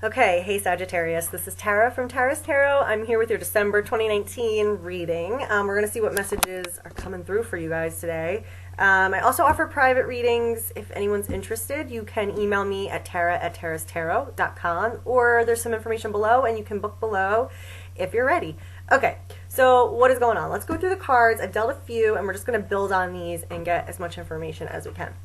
Okay, hey Sagittarius, this is Tara from Tara's Tarot. I'm here with your December 2019 reading. We're going to see what messages are coming through for you guys today. I also offer private readings. If anyone's interested, you can email me at tara@tarastarot.com, or there's some information below and you can book below if you're ready. Okay, so what is going on? Let's go through the cards. I've dealt a few and we're just going to build on these and get as much information as we can.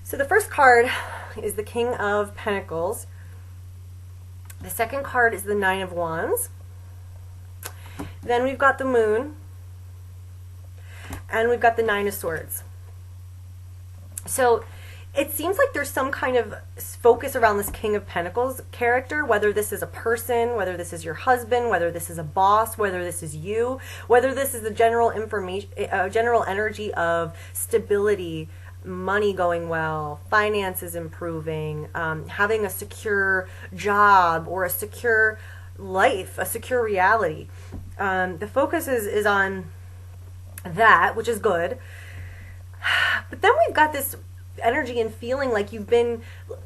So the first card is the King of Pentacles. The second card is the Nine of Wands. Then we've got the Moon. And we've got the Nine of Swords. So it seems like there's some kind of focus around this King of Pentacles character, whether this is a person, whether this is your husband, whether this is a boss, whether this is you, whether this is the general information, general energy of stability, money going well, finances improving, having a secure job or a secure life, a secure reality. The focus is on that, which is good. But then we've got this energy and feeling like you've been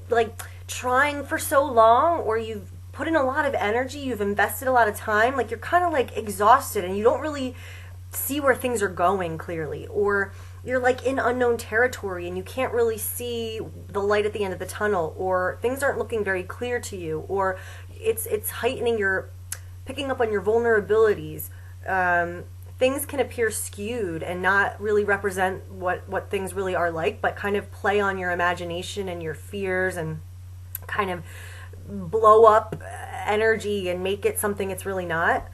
like trying for so long, or you've put in a lot of energy, you've invested a lot of time, like you're kind of like exhausted and you don't really see where things are going clearly, or you're like in unknown territory and you can't really see the light at the end of the tunnel, or things aren't looking very clear to you, or it's heightening your, picking up on your vulnerabilities. Things can appear skewed and not really represent what things really are like, but kind of play on your imagination and your fears and kind of blow up energy and make it something it's really not.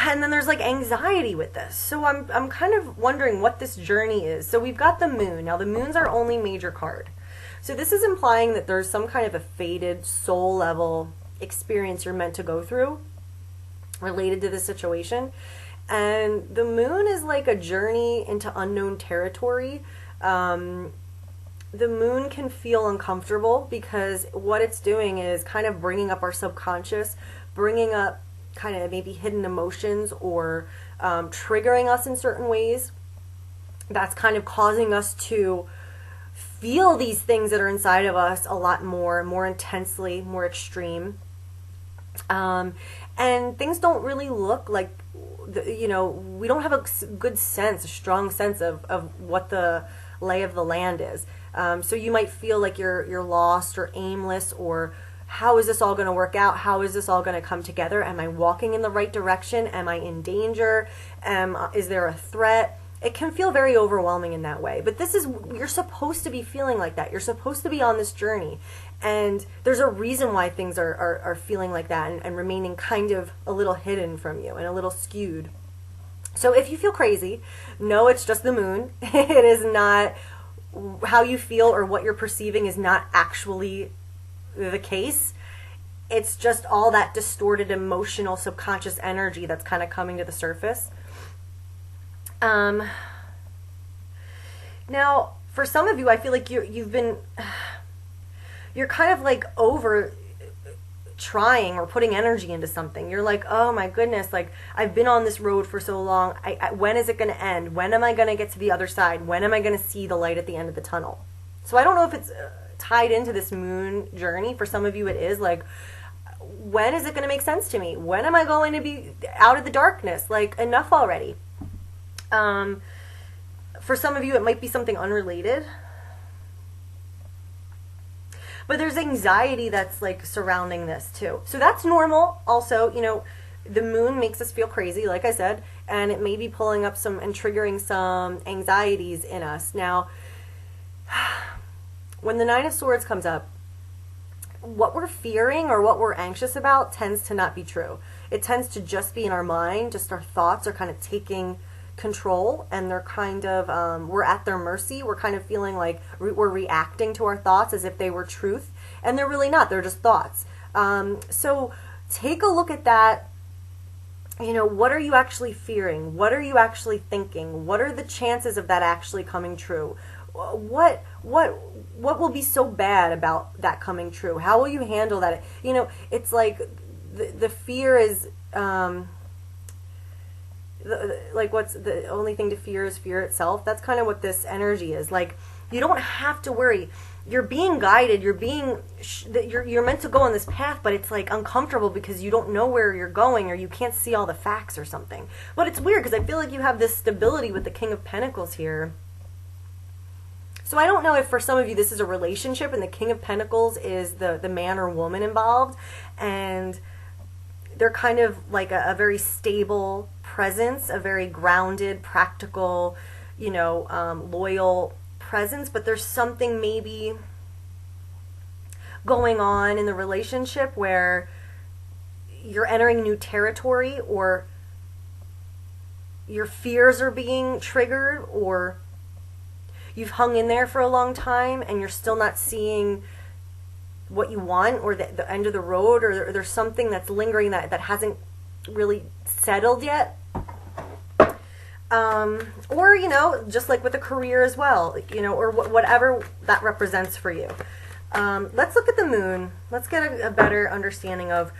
And then there's like anxiety with this. So I'm kind of wondering what this journey is. So we've got the Moon. Now the Moon's our only major card. So this is implying that there's some kind of a fated soul level experience you're meant to go through related to this situation. And the Moon is like a journey into unknown territory. The Moon can feel uncomfortable because what it's doing is kind of bringing up our subconscious, bringing up kind of maybe hidden emotions, or triggering us in certain ways. That's kind of causing us to feel these things that are inside of us a lot more intensely, more extreme. And things don't really look like, we don't have a good sense, a strong sense of what the lay of the land is. So you might feel like you're lost or aimless, or how is this all going to work out? How is this all going to come together? Am I walking in the right direction? Am I in danger? Is there a threat? It can feel very overwhelming in that way. But you're supposed to be feeling like that. You're supposed to be on this journey. And there's a reason why things are feeling like that and remaining kind of a little hidden from you and a little skewed. So if you feel crazy, know it's just the Moon. It is not how you feel, or what you're perceiving is not actually the case. It's just all that distorted emotional subconscious energy that's kind of coming to the surface. Now for some of you, I feel like you're kind of like over trying or putting energy into something. You're like, oh my goodness, like I've been on this road for so long. When is it going to end? When am I going to get to the other side? When am I going to see the light at the end of the tunnel? So I don't know if it's tied into this Moon journey. For some of you it is, like, when is it going to make sense to me? When am I going to be out of the darkness? Like, enough already. For some of you it might be something unrelated, but there's anxiety that's like surrounding this too. So that's normal. Also, the Moon makes us feel crazy, like I said, and it may be pulling up some and triggering some anxieties in us. Now, when the Nine of Swords comes up, what we're fearing or what we're anxious about tends to not be true. It tends to just be in our mind. Just our thoughts are kind of taking control, and they're kind of, we're at their mercy. We're kind of feeling like we're reacting to our thoughts as if they were truth, and they're really not. They're just thoughts. So take a look at that. What are you actually fearing? What are you actually thinking? What are the chances of that actually coming true? What will be so bad about that coming true? How will you handle that? It's like the fear is like, what's the only thing to fear is fear itself. That's kind of what this energy is. Like, you don't have to worry. you're being guided, you're meant to go on this path, but it's like uncomfortable because you don't know where you're going, or you can't see all the facts or something. But it's weird because I feel like you have this stability with the King of Pentacles here. So I don't know if for some of you this is a relationship and the King of Pentacles is the man or woman involved, and they're kind of like a very stable presence, a very grounded, practical, loyal presence, but there's something maybe going on in the relationship where you're entering new territory, or your fears are being triggered, or you've hung in there for a long time and you're still not seeing what you want, or the end of the road, or there's something that's lingering that hasn't really settled yet. Or, just like with a career as well, or whatever that represents for you. Let's look at the moon. Let's get a better understanding of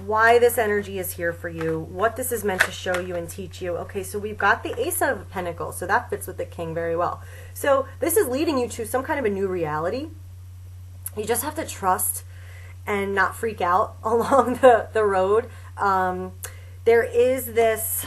why this energy is here for you, what this is meant to show you and teach you. Okay, so we've got the Ace of Pentacles, so that fits with the King very well. So this is leading you to some kind of a new reality. You just have to trust and not freak out along the road. There is this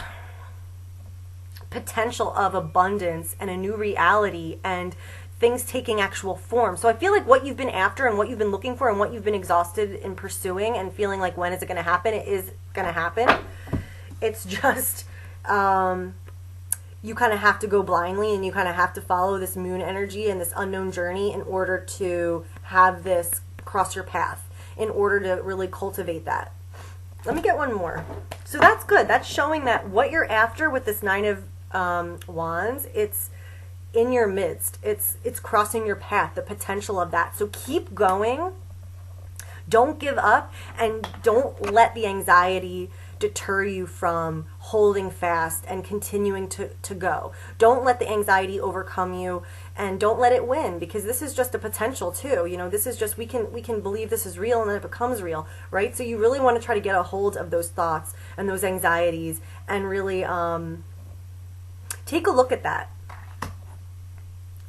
potential of abundance and a new reality and things taking actual form. So I feel like what you've been after and what you've been looking for and what you've been exhausted in pursuing and feeling like, when is it going to happen? It is going to happen. It's just, you kind of have to go blindly, and you kind of have to follow this moon energy and this unknown journey in order to have this cross your path, in order to really cultivate that. Let me get one more. So that's good. That's showing that what you're after with this Nine of Wands, it's in your midst. It's crossing your path, the potential of that. So keep going. Don't give up, and don't let the anxiety deter you from holding fast and continuing to go. Don't let the anxiety overcome you, and don't let it win, because this is just a potential too. This is just, we can believe this is real, and then it becomes real, right? So you really want to try to get a hold of those thoughts and those anxieties, and really take a look at that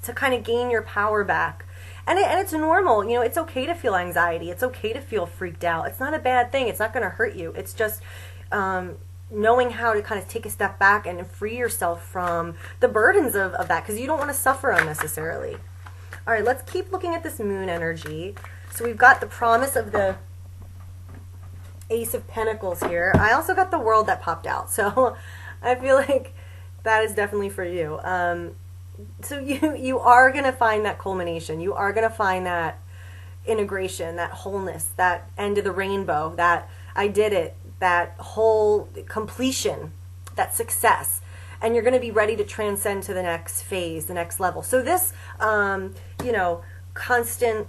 to kind of gain your power back. And it's normal, it's okay to feel anxiety. It's okay to feel freaked out. It's not a bad thing. It's not going to hurt you. It's just knowing how to kind of take a step back and free yourself from the burdens of that, because you don't want to suffer unnecessarily. All right, let's keep looking at this moon energy. So we've got the promise of the Ace of Pentacles here. I also got the World that popped out, so I feel like that is definitely for you. So you are going to find that culmination. You are going to find that integration, that wholeness, that end of the rainbow, that I did it, that whole completion, that success. And you're going to be ready to transcend to the next phase, the next level. So this, constant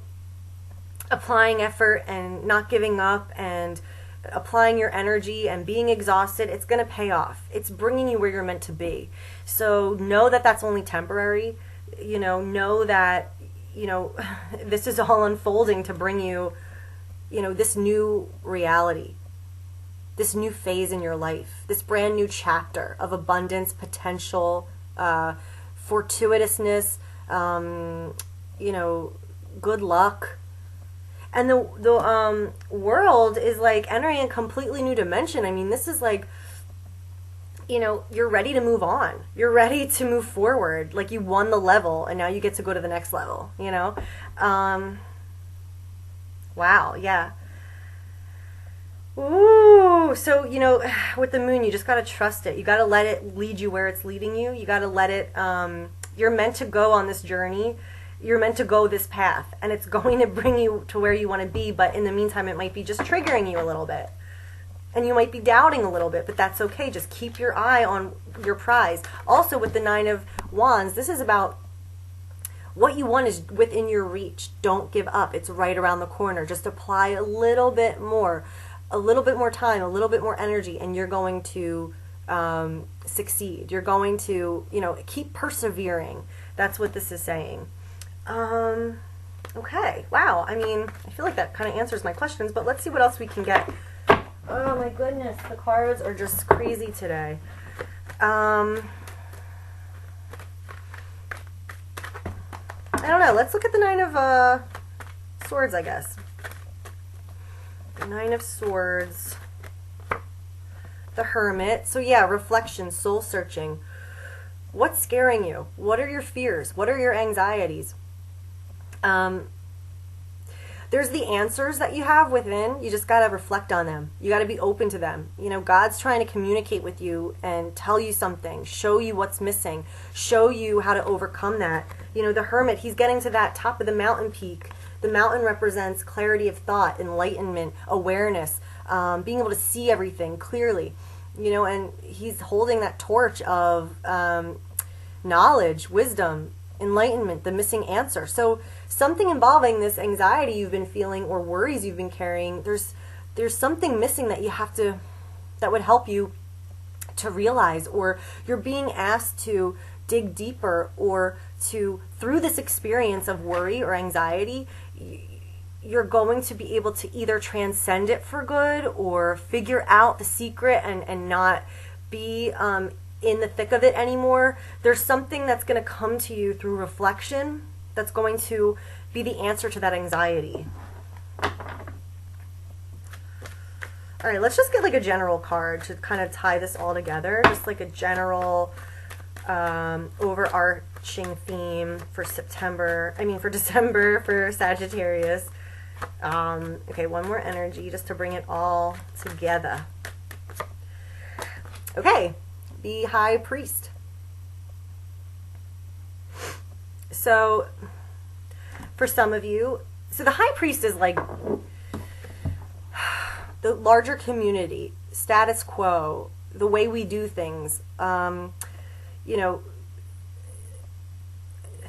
applying effort and not giving up and applying your energy and being exhausted, it's going to pay off. It's bringing you where you're meant to be. So know that that's only temporary. Know that, this is all unfolding to bring you, this new reality, this new phase in your life, this brand new chapter of abundance, potential, fortuitousness, good luck. And the world is like entering a completely new dimension. I mean, this is like, you're ready to move on. You're ready to move forward. Like, you won the level, and now you get to go to the next level, Wow, yeah. Ooh, so, with the moon, you just got to trust it. You got to let it lead you where it's leading you. You got to let it, you're meant to go on this journey. You're meant to go this path, and it's going to bring you to where you want to be, but in the meantime, it might be just triggering you a little bit. And you might be doubting a little bit, but that's okay. Just keep your eye on your prize. Also, with the Nine of Wands, this is about what you want is within your reach. Don't give up. It's right around the corner. Just apply a little bit more time, a little bit more energy, and you're going to succeed. You're going to, keep persevering. That's what this is saying. Okay. Wow. I mean, I feel like that kind of answers my questions, but let's see what else we can get. Oh my goodness, the cards are just crazy today. I don't know. Let's look at the Nine of Swords, I guess. Nine of Swords. The Hermit. So yeah, reflection, soul searching. What's scaring you? What are your fears? What are your anxieties? There's the answers that you have within. You just got to reflect on them. You got to be open to them. You know, God's trying to communicate with you and tell you something, show you what's missing, show you how to overcome that. You know, the Hermit, he's getting to that top of the mountain peak. The mountain represents clarity of thought, enlightenment, awareness, being able to see everything clearly. You know, and he's holding that torch of knowledge, wisdom, enlightenment, the missing answer. So something involving this anxiety you've been feeling or worries you've been carrying, there's something missing that you have to, that would help you to realize, or you're being asked to dig deeper, or to, through this experience of worry or anxiety, you're going to be able to either transcend it for good or figure out the secret and not be in the thick of it anymore. There's something that's going to come to you through reflection that's going to be the answer to that anxiety. All right, let's just get like a general card to kind of tie this all together. Just like a general overarching theme for for December for Sagittarius. Okay, one more energy just to bring it all together. Okay, the High Priest. So, for some of you, so the High Priest is like the larger community, status quo, the way we do things, you know,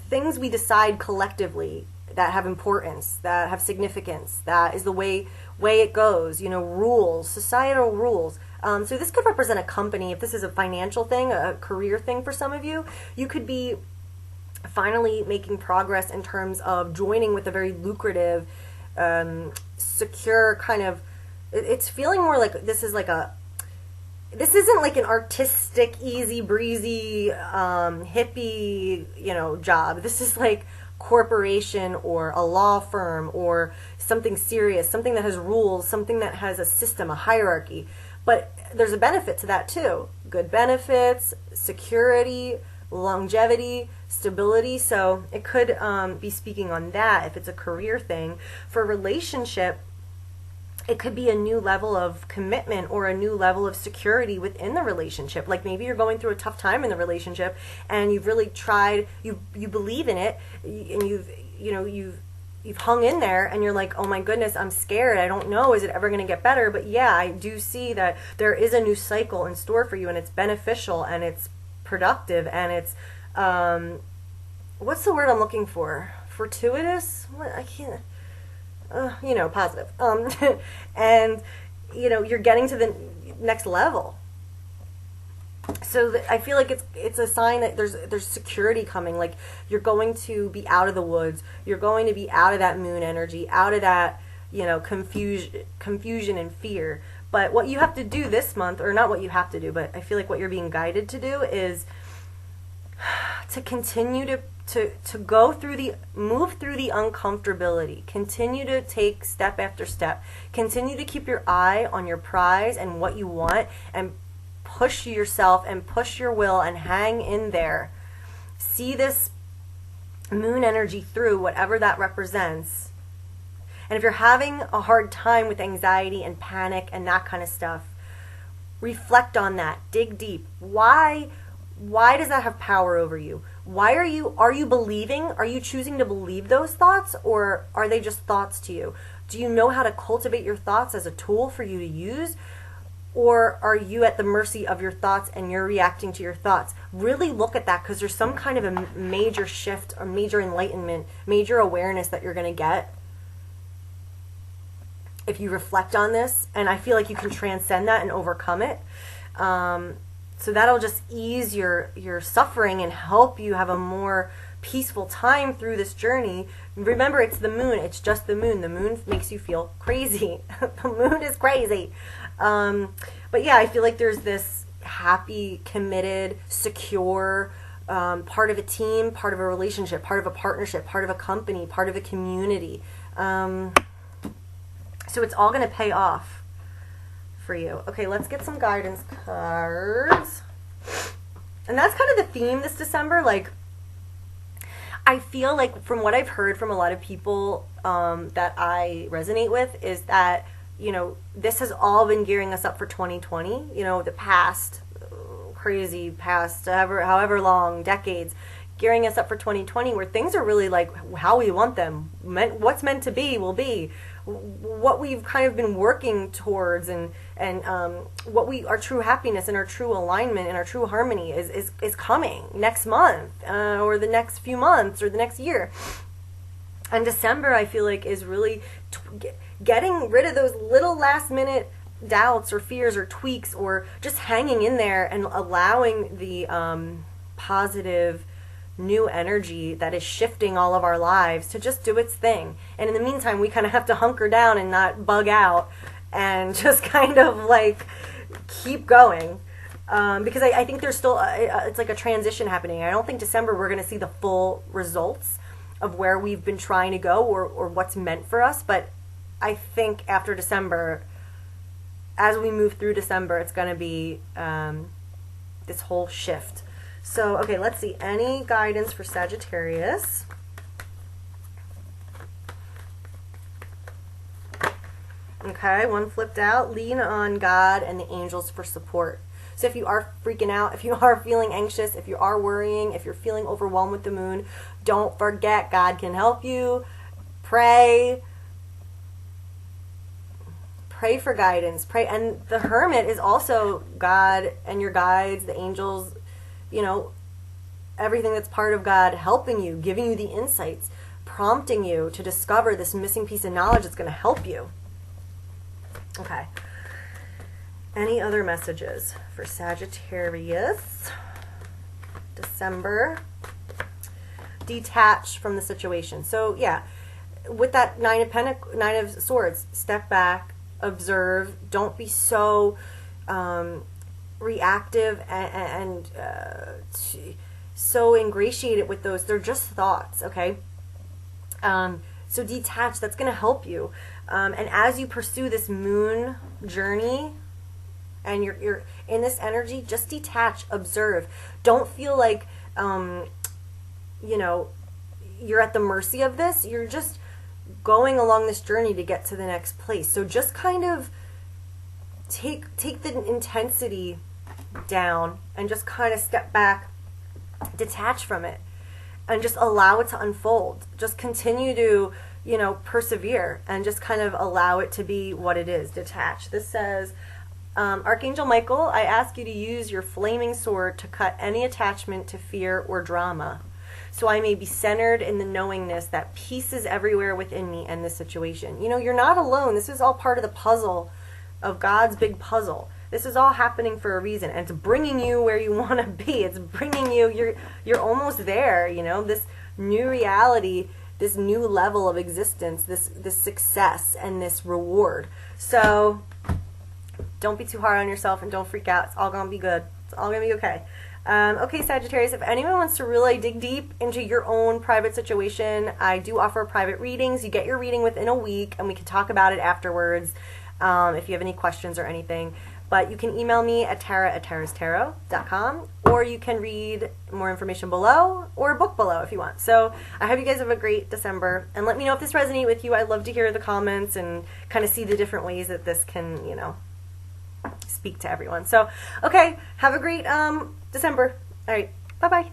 things we decide collectively that have importance, that have significance, that is the way it goes, you know, rules, societal rules. So this could represent a company. If this is a financial thing, a career thing for some of you, you could be finally making progress in terms of joining with a very lucrative, secure kind of, it's feeling more like this isn't like an artistic, easy breezy, hippie, you know, job. This is like corporation or a law firm or something serious, something that has rules, something that has a system, a hierarchy. But there's a benefit to that too. Good benefits, security, longevity, stability. So it could be speaking on that if it's a career thing. For a relationship, it could be a new level of commitment or a new level of security within the relationship. Like maybe you're going through a tough time in the relationship and you've really tried, you believe in it, and you've hung in there, and you're like, oh my goodness, I'm scared. I don't know, is it ever going to get better? But yeah, I do see that there is a new cycle in store for you, and it's beneficial and it's productive and it's what's the word I'm looking for? Fortuitous? What, I can't. You know, positive. And, you know, you're getting to the next level. So I feel like it's a sign that there's security coming. Like you're going to be out of the woods. You're going to be out of that moon energy, out of that, you know, confusion and fear. But what you have to do this month, or not what you have to do, but I feel like what you're being guided to do is to continue to move through the uncomfortability, continue to take step after step, continue to keep your eye on your prize and what you want, and push yourself and push your will and hang in there. See this moon energy through, whatever that represents. And if you're having a hard time with anxiety and panic and that kind of stuff, reflect on that, dig deep. Why does that have power over you? Why are you believing? Are you choosing to believe those thoughts, or are they just thoughts to you? Do you know how to cultivate your thoughts as a tool for you to use? Or are you at the mercy of your thoughts and you're reacting to your thoughts? Really look at that, because there's some kind of a major shift or major enlightenment, major awareness that you're going to get if you reflect on this. And I feel like you can transcend that and overcome it. So that'll just ease your suffering and help you have a more peaceful time through this journey. Remember, it's the moon. It's just the moon. The moon makes you feel crazy. The moon is crazy. But yeah, I feel like there's this happy, committed, secure, part of a team, part of a relationship, part of a partnership, part of a company, part of a community. So it's all going to pay off for you. Okay, let's get some guidance cards. And that's kind of the theme this December. Like, I feel like from what I've heard from a lot of people that I resonate with is that, you know, this has all been gearing us up for 2020. You know, the past, crazy past, however long, decades, gearing us up for 2020, where things are really like how we want them. What's meant to be will be. What we've kind of been working towards, and what our true happiness and our true alignment and our true harmony is coming next month, or the next few months, or the next year. And December, I feel like, is really getting rid of those little last minute doubts or fears or tweaks, or just hanging in there and allowing the positive new energy that is shifting all of our lives to just do its thing. And in the meantime, we kind of have to hunker down and not bug out and just kind of like keep going. Because I think there's still, it's like a transition happening. I don't think December we're going to see the full results of where we've been trying to go, or what's meant for us. But I think after December, as we move through December, it's going to be this whole shift. So, okay, let's see. Any guidance for Sagittarius? Okay, one flipped out. Lean on God and the angels for support. So if you are freaking out, if you are feeling anxious, if you are worrying, if you're feeling overwhelmed with the moon, don't forget God can help you. Pray. Pray for guidance. Pray. And the Hermit is also God and your guides, the angels, you know, everything that's part of God helping you, giving you the insights, prompting you to discover this missing piece of knowledge that's going to help you. Okay. Any other messages for Sagittarius? December. Detach from the situation. So, yeah, with that Nine of Swords, step back, observe. Don't be so reactive and so ingratiated with those. They're just thoughts, okay? So detach. That's going to help you. And as you pursue this moon journey and you're in this energy, just detach, observe. Don't feel like, you know, you're at the mercy of this. You're just going along this journey to get to the next place. So just kind of take the intensity down and just kind of step back, detach from it, and just allow it to unfold. Just continue to, you know, persevere and just kind of allow it to be what it is. Detach. This says, Archangel Michael, I ask you to use your flaming sword to cut any attachment to fear or drama, so I may be centered in the knowingness that peace is everywhere within me and this situation. You know, you're not alone. This is all part of the puzzle of God's big puzzle. This is all happening for a reason, and it's bringing you where you want to be. It's bringing you, you're almost there, you know, this new reality, this new level of existence, this success and this reward. So don't be too hard on yourself and don't freak out. It's all going to be good. It's all going to be okay. Okay, Sagittarius, if anyone wants to really dig deep into your own private situation, I do offer private readings. You get your reading within a week, and we can talk about it afterwards if you have any questions or anything. But you can email me at tara@tarastarot.com, or you can read more information below or book below if you want. So I hope you guys have a great December, and let me know if this resonates with you. I'd love to hear the comments and kind of see the different ways that this can, you know, speak to everyone. So, okay, have a great December. All right, bye-bye.